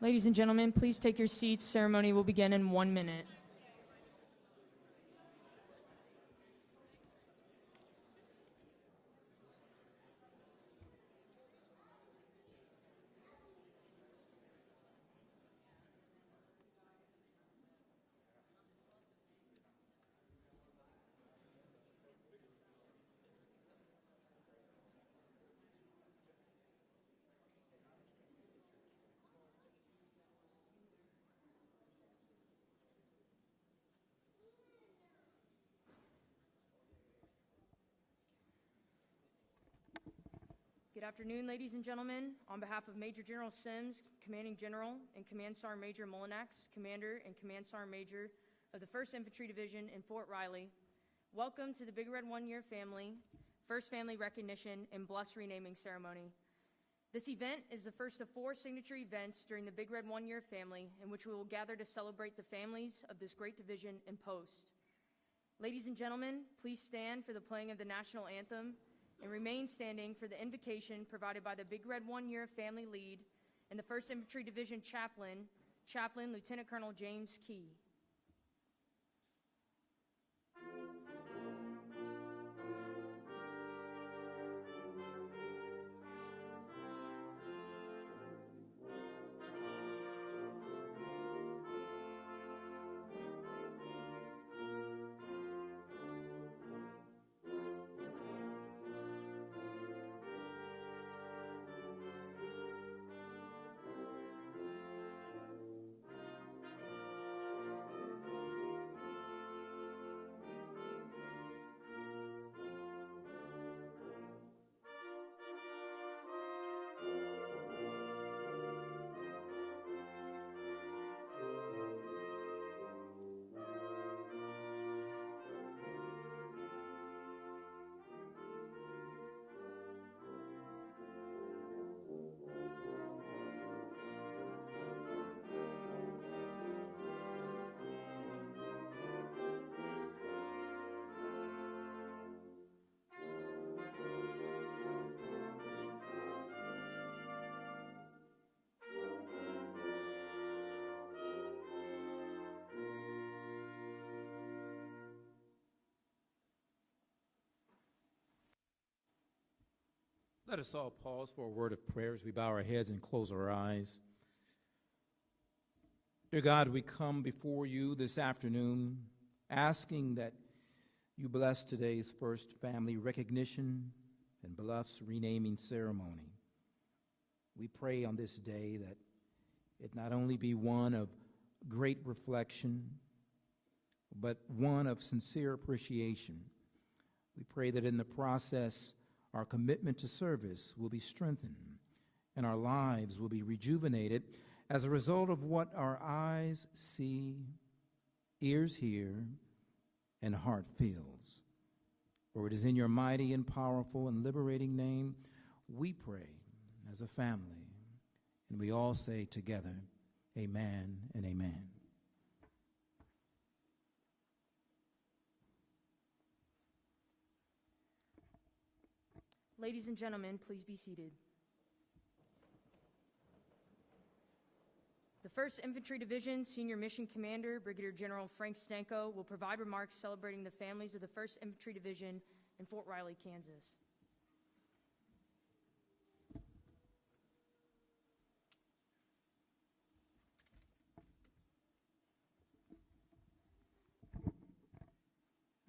Ladies and gentlemen, please take your seats. Ceremony will begin in 1 minute. Good afternoon, ladies and gentlemen. On behalf of Major General Sims, Commanding General, and Command Sergeant Major Molinax, Commander and Command Sergeant Major of the 1st Infantry Division in Fort Riley, welcome to the Big Red 1-Year Family, First Family Recognition, and Bluffs Renaming Ceremony. This event is the first of 4 signature events during the Big Red 1-Year Family in which we will gather to celebrate the families of this great division and post. Ladies and gentlemen, please stand for the playing of the National Anthem and remain standing for the invocation provided by the Big Red 1-Year Family Lead and the 1st Infantry Division Chaplain, Lieutenant Colonel James Key. Let us all pause for a word of prayer as we bow our heads and close our eyes. Dear God, we come before you this afternoon asking that you bless today's First Family Recognition and Bluffs Renaming Ceremony. We pray on this day that it not only be one of great reflection, but one of sincere appreciation. We pray that in the process, our commitment to service will be strengthened and our lives will be rejuvenated as a result of what our eyes see, ears hear, and heart feels. For it is in your mighty and powerful and liberating name we pray as a family. And we all say together, amen and amen. Ladies and gentlemen, please be seated. The 1st Infantry Division Senior Mission Commander, Brigadier General Frank Stanko, will provide remarks celebrating the families of the 1st Infantry Division in Fort Riley, Kansas.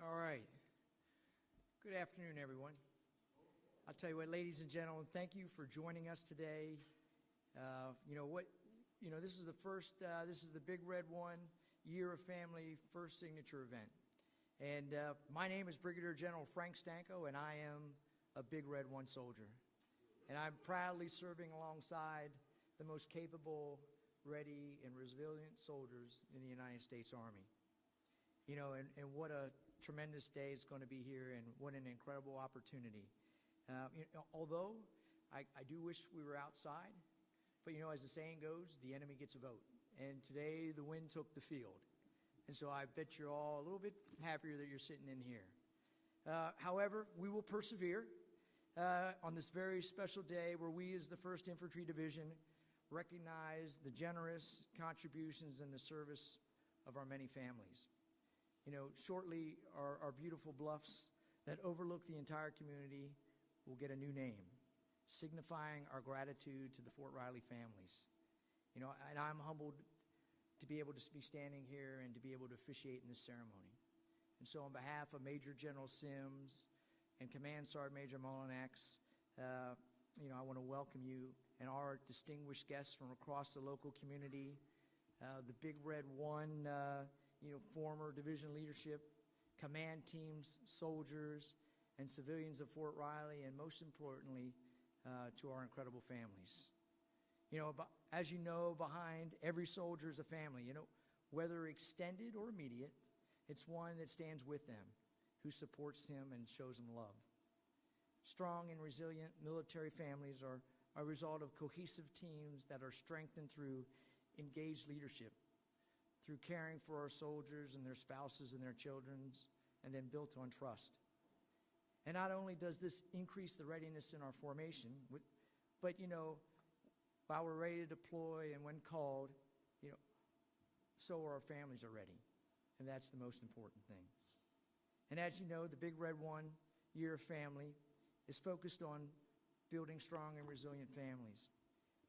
All right. Good afternoon, everyone. I'll tell you what, ladies and gentlemen, thank you for joining us today. This is the first, this is the Big Red 1-Year of Family first signature event. And my name is Brigadier General Frank Stanko, and I am a Big Red 1 soldier. And I'm proudly serving alongside the most capable, ready, and resilient soldiers in the United States Army. You know, and what a tremendous day it's going to be here, and what an incredible opportunity. Although I do wish we were outside, but as the saying goes, the enemy gets a vote. And today the wind took the field. And so I bet you're all a little bit happier that you're sitting in here. However, we will persevere on this very special day where we as the 1st Infantry Division recognize the generous contributions and the service of our many families. You know, shortly, our beautiful Bluffs that overlook the entire community will get a new name, signifying our gratitude to the Fort Riley families. You know, and I'm humbled to be able to be standing here and to be able to officiate in this ceremony. And so on behalf of Major General Sims and Command Sergeant Major Molinax, you know, I want to welcome you and our distinguished guests from across the local community, the Big Red One, you know, former division leadership, command teams, soldiers, and civilians of Fort Riley, and most importantly, to our incredible families. You know, as you know, behind every soldier is a family, you know, whether extended or immediate, it's one that stands with them, who supports them and shows them love. Strong and resilient military families are a result of cohesive teams that are strengthened through engaged leadership, through caring for our soldiers and their spouses and their children, and then built on trust. And not only does this increase the readiness in our formation, but, you know, while we're ready to deploy and when called, you know, so our families are ready. And that's the most important thing. And as you know, the Big Red One Year of Family is focused on building strong and resilient families,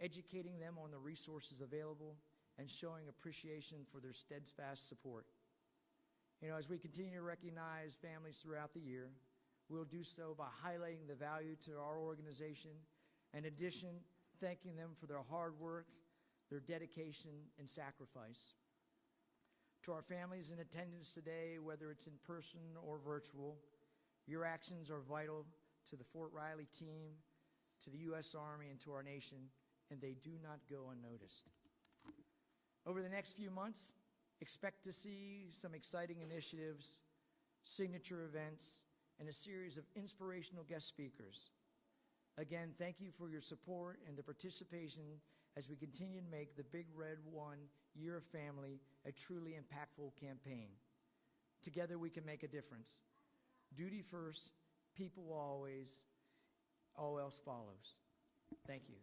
educating them on the resources available, and showing appreciation for their steadfast support. You know, as we continue to recognize families throughout the year, we'll do so by highlighting the value to our organization, and in addition, thanking them for their hard work, their dedication, and sacrifice. To our families in attendance today, whether it's in person or virtual, your actions are vital to the Fort Riley team, to the U.S. Army, and to our nation, and they do not go unnoticed. Over the next few months, expect to see some exciting initiatives, signature events, and a series of inspirational guest speakers. Again, thank you for your support and the participation as we continue to make the Big Red One Year of Family a truly impactful campaign. Together we can make a difference. Duty first, people always, all else follows. Thank you.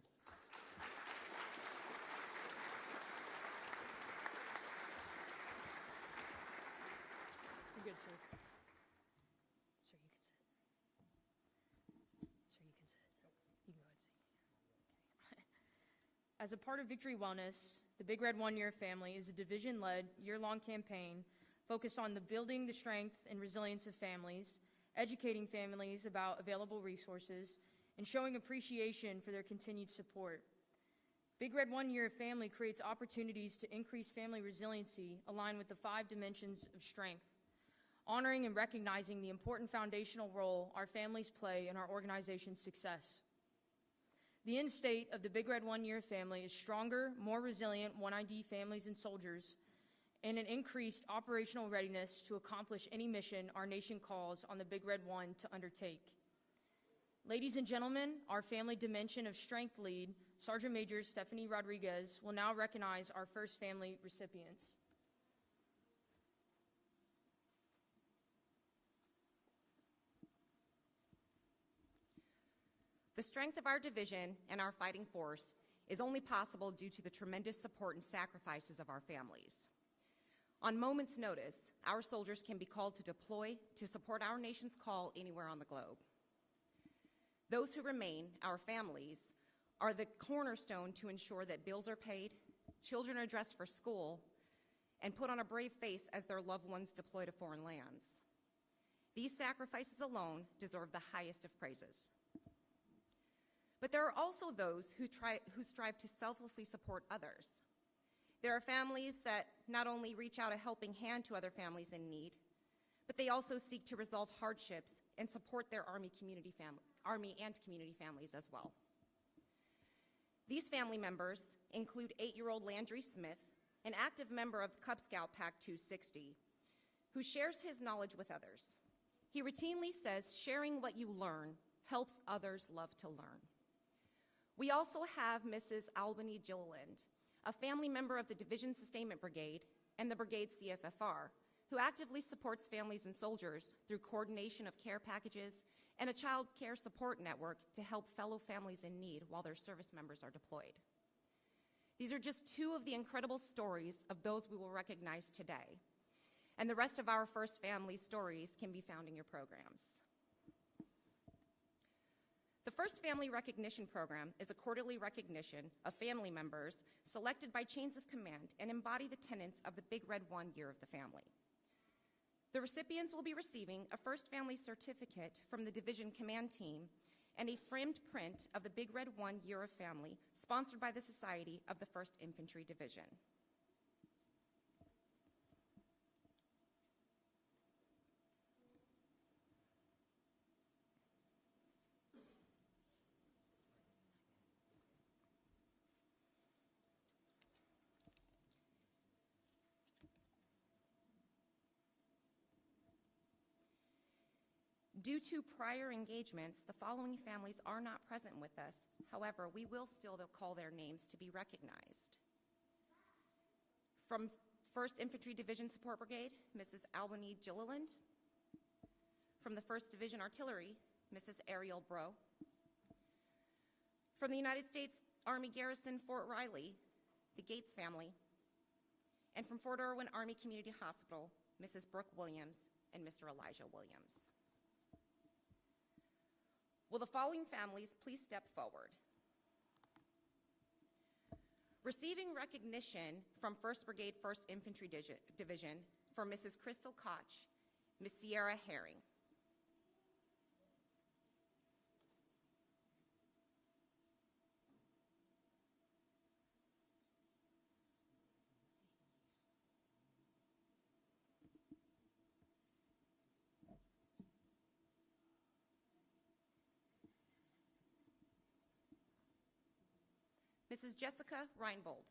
You're good, sir. Sir, you can sit. Sir, you can sit. You can go ahead and sit. Okay. As a part of Victory Wellness, the Big Red One Year Family is a division-led, year-long campaign focused on the building the strength and resilience of families, educating families about available resources, and showing appreciation for their continued support. Big Red One Year of Family creates opportunities to increase family resiliency aligned with the 5 dimensions of strength, honoring and recognizing the important foundational role our families play in our organization's success. The end state of the Big Red One Year Family is stronger, more resilient 1ID families and soldiers, and an increased operational readiness to accomplish any mission our nation calls on the Big Red One to undertake. Ladies and gentlemen, our family dimension of strength lead, Sergeant Major Stephanie Rodriguez, will now recognize our first family recipients. The strength of our division and our fighting force is only possible due to the tremendous support and sacrifices of our families. On moment's notice, our soldiers can be called to deploy to support our nation's call anywhere on the globe. Those who remain, our families, are the cornerstone to ensure that bills are paid, children are dressed for school, and put on a brave face as their loved ones deploy to foreign lands. These sacrifices alone deserve the highest of praises. But there are also those who strive to selflessly support others. There are families that not only reach out a helping hand to other families in need, but they also seek to resolve hardships and support their Army and community families as well. These family members include 8-year-old Landry Smith, an active member of Cub Scout Pack 260, who shares his knowledge with others. He routinely says sharing what you learn helps others love to learn. We also have Mrs. Albany Gilliland, a family member of the Division Sustainment Brigade and the Brigade CFFR, who actively supports families and soldiers through coordination of care packages and a child care support network to help fellow families in need while their service members are deployed. These are just two of the incredible stories of those we will recognize today. And the rest of our First Family stories can be found in your programs. The First Family Recognition Program is a quarterly recognition of family members selected by chains of command and embody the tenets of the Big Red 1 Year of the Family. The recipients will be receiving a First Family certificate from the division command team and a framed print of the Big Red 1 Year of Family sponsored by the Society of the 1st Infantry Division. Due to prior engagements, the following families are not present with us. However, we will still call their names to be recognized. From 1st Infantry Division Support Brigade, Mrs. Albany Gilliland. From the 1st Division Artillery, Mrs. Ariel Bro. From the United States Army Garrison Fort Riley, the Gates family. And from Fort Irwin Army Community Hospital, Mrs. Brooke Williams and Mr. Elijah Williams. Will the following families please step forward? Receiving recognition from 1st Brigade 1st Infantry Division for Mrs. Crystal Koch, Miss Sierra Herring. Mrs. Jessica Reinbold.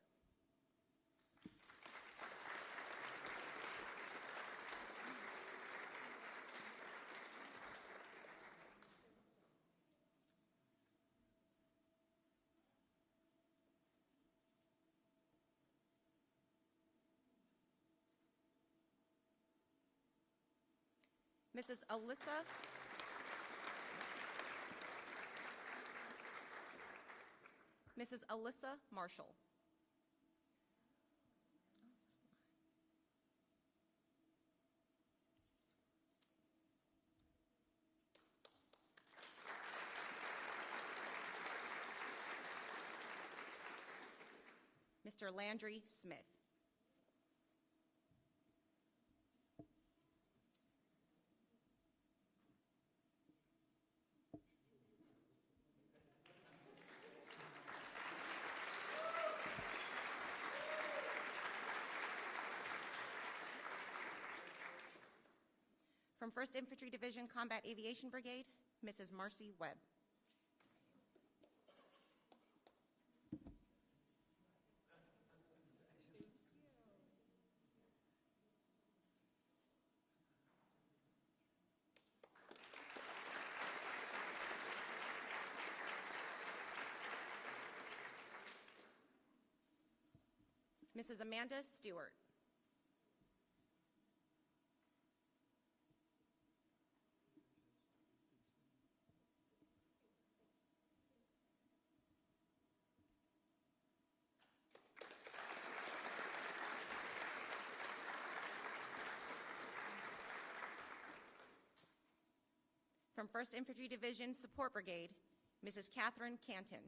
Mrs. Alyssa Marshall. Mr. Landry Smith. From 1st Infantry Division Combat Aviation Brigade, Mrs. Marcy Webb. Mrs. Amanda Stewart. From 1st Infantry Division Support Brigade, Mrs. Catherine Canton.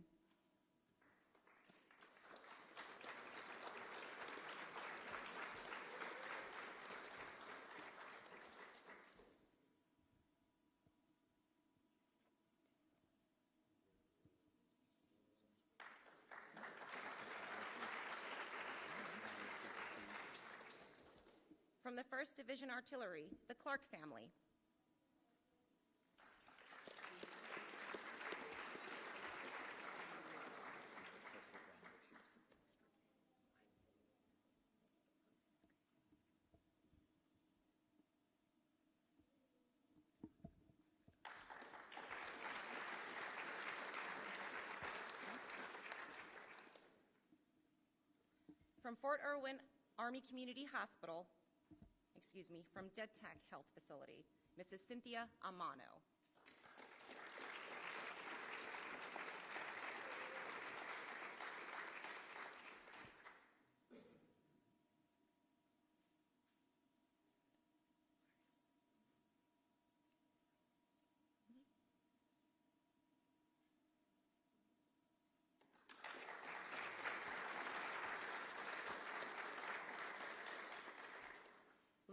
From the 1st Division Artillery, the Clark family. From Fort Irwin Army Community Hospital, from DedTech Health Facility, Mrs. Cynthia Amano.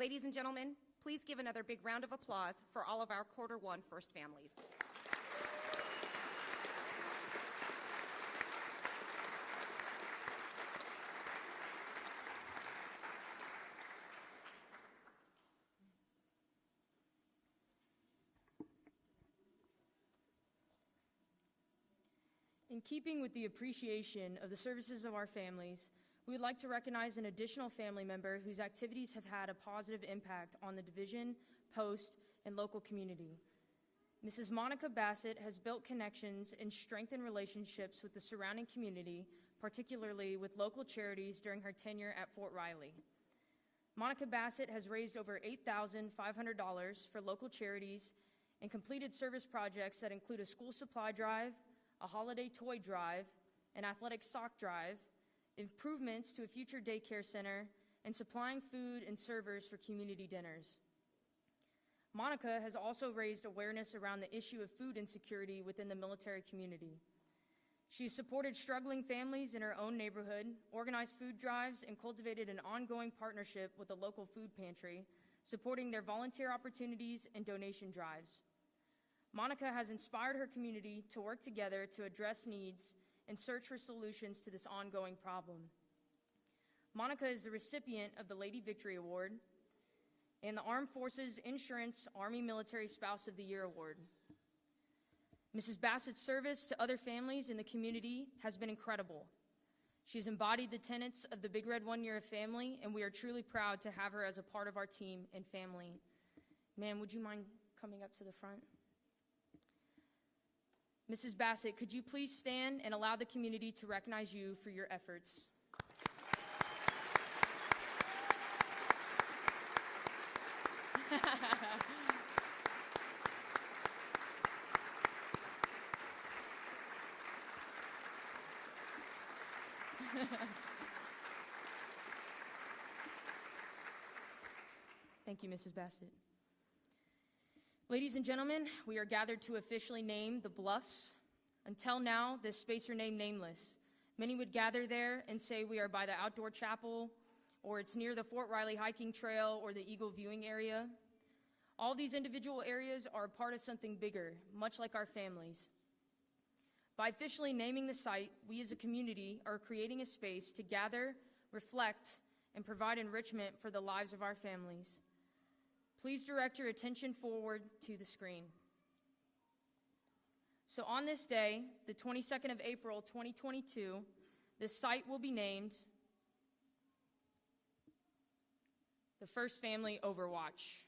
Ladies and gentlemen, please give another big round of applause for all of our Q1 first families. In keeping with the appreciation of the services of our families, we would like to recognize an additional family member whose activities have had a positive impact on the division, post, and local community. Mrs. Monica Bassett has built connections and strengthened relationships with the surrounding community, particularly with local charities during her tenure at Fort Riley. Monica Bassett has raised over $8,500 for local charities and completed service projects that include a school supply drive, a holiday toy drive, an athletic sock drive, improvements to a future daycare center, and supplying food and servers for community dinners. Monica has also raised awareness around the issue of food insecurity within the military community. She has supported struggling families in her own neighborhood, organized food drives, and cultivated an ongoing partnership with a local food pantry, supporting their volunteer opportunities and donation drives. Monica has inspired her community to work together to address needs and search for solutions to this ongoing problem. Monica is the recipient of the Lady Victory Award and the Armed Forces Insurance Army Military Spouse of the Year Award. Mrs. Bassett's service to other families in the community has been incredible. She has embodied the tenets of the Big Red 1 Year of Family, and we are truly proud to have her as a part of our team and family. Ma'am, would you mind coming up to the front? Mrs. Bassett, could you please stand and allow the community to recognize you for your efforts? Thank you, Mrs. Bassett. Ladies and gentlemen, we are gathered to officially name the Bluffs. Until now, this space remained nameless. Many would gather there and say we are by the outdoor chapel, or it's near the Fort Riley hiking trail or the Eagle viewing area. All these individual areas are a part of something bigger, much like our families. By officially naming the site, we as a community are creating a space to gather, reflect, and provide enrichment for the lives of our families. Please direct your attention forward to the screen. So on this day, the 22nd of April, 2022, this site will be named the First Family Overwatch.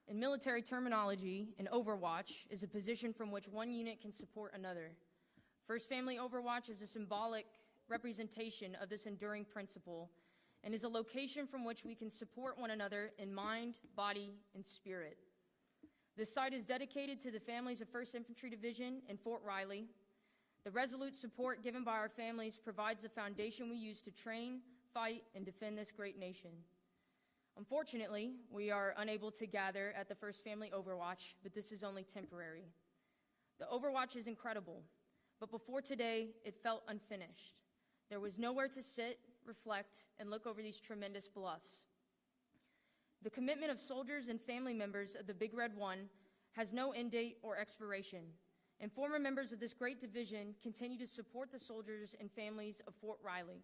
In military terminology, an overwatch is a position from which one unit can support another. First Family Overwatch is a symbolic representation of this enduring principle and is a location from which we can support one another in mind, body, and spirit. This site is dedicated to the families of 1st Infantry Division and Fort Riley. The resolute support given by our families provides the foundation we use to train, fight, and defend this great nation. Unfortunately, we are unable to gather at the First Family Overwatch, but this is only temporary. The Overwatch is incredible, but before today, it felt unfinished. There was nowhere to sit, reflect, and look over these tremendous bluffs. The commitment of soldiers and family members of the Big Red 1 has no end date or expiration, and former members of this great division continue to support the soldiers and families of Fort Riley.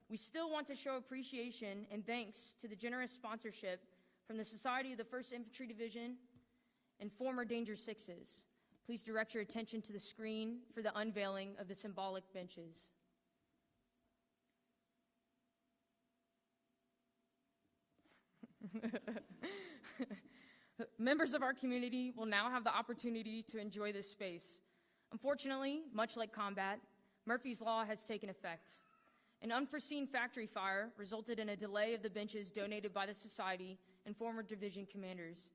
We still want to show appreciation and thanks to the generous sponsorship from the Society of the 1st Infantry Division and former Danger Sixes. Please direct your attention to the screen for the unveiling of the Symbolic Benches. Members of our community will now have the opportunity to enjoy this space. Unfortunately, much like combat, Murphy's Law has taken effect. An unforeseen factory fire resulted in a delay of the benches donated by the Society and former division commanders.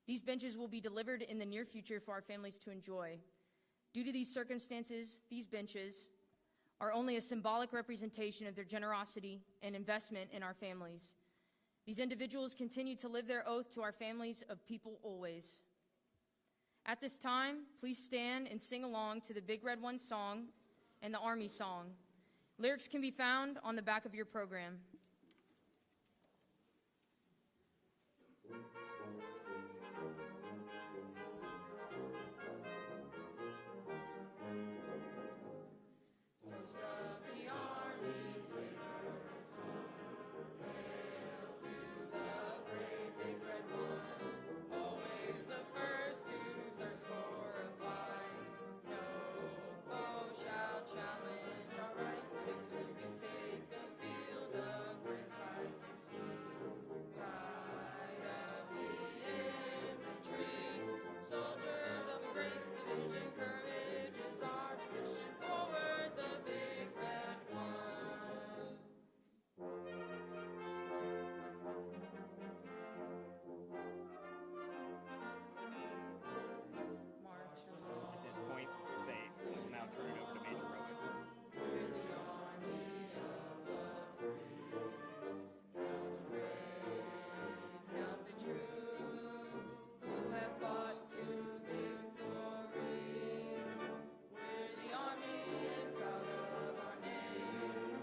These benches will be delivered in the near future for our families to enjoy. Due to these circumstances, these benches are only a symbolic representation of their generosity and investment in our families. These individuals continue to live their oath to our families of people always. At this time, please stand and sing along to the Big Red One song and the Army song. Lyrics can be found on the back of your program. Soldiers of a great division, courage is our tradition. Forward the Big Red One. March along. At this point, say, we'll now turn it over to Major Rowan. We're the army of the free. Count the brave, count the true, who have fought to victory. We're the army and proud of our name.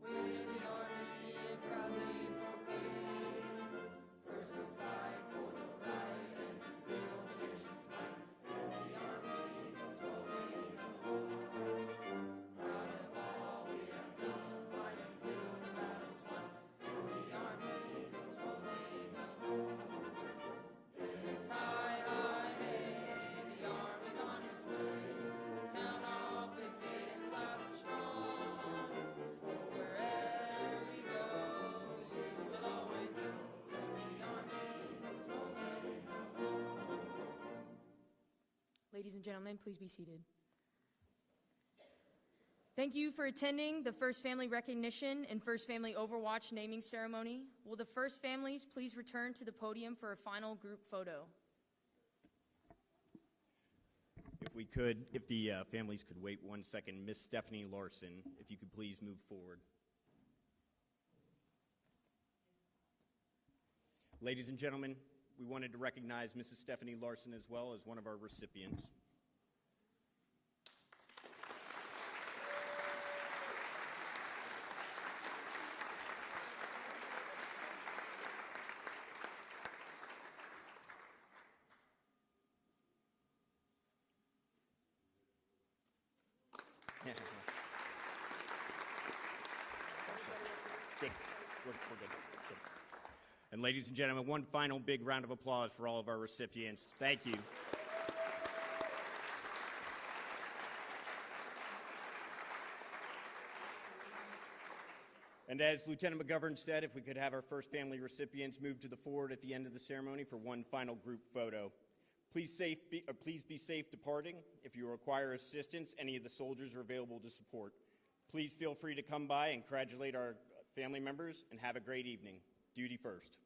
We're the army and proudly proclaim. First to fight for the right and to build the nation's might. And the army goes rolling along. Proud of all we have done, fight until the battle's won. And the army goes rolling along. And it's high, high, hey, the army's on its way. Count off the cadence loud and strong. For wherever we go, you will always know that the army goes rolling along. Ladies and gentlemen, please be seated. Thank you for attending the First Family Recognition and First Family Overwatch naming ceremony. Will the first families please return to the podium for a final group photo? If the families could wait 1 second. Miss Stephanie Larson, if you could please move forward. Ladies and gentlemen, we wanted to recognize Mrs. Stephanie Larson as well as one of our recipients. We're good. Good. And ladies and gentlemen, one final big round of applause for all of our recipients. Thank you. And as Lieutenant McGovern said, if we could have our first family recipients move to the forward at the end of the ceremony for one final group photo. Please be safe departing. If you require assistance, any of the soldiers are available to support. Please feel free to come by and congratulate our family members, and have a great evening. Duty first.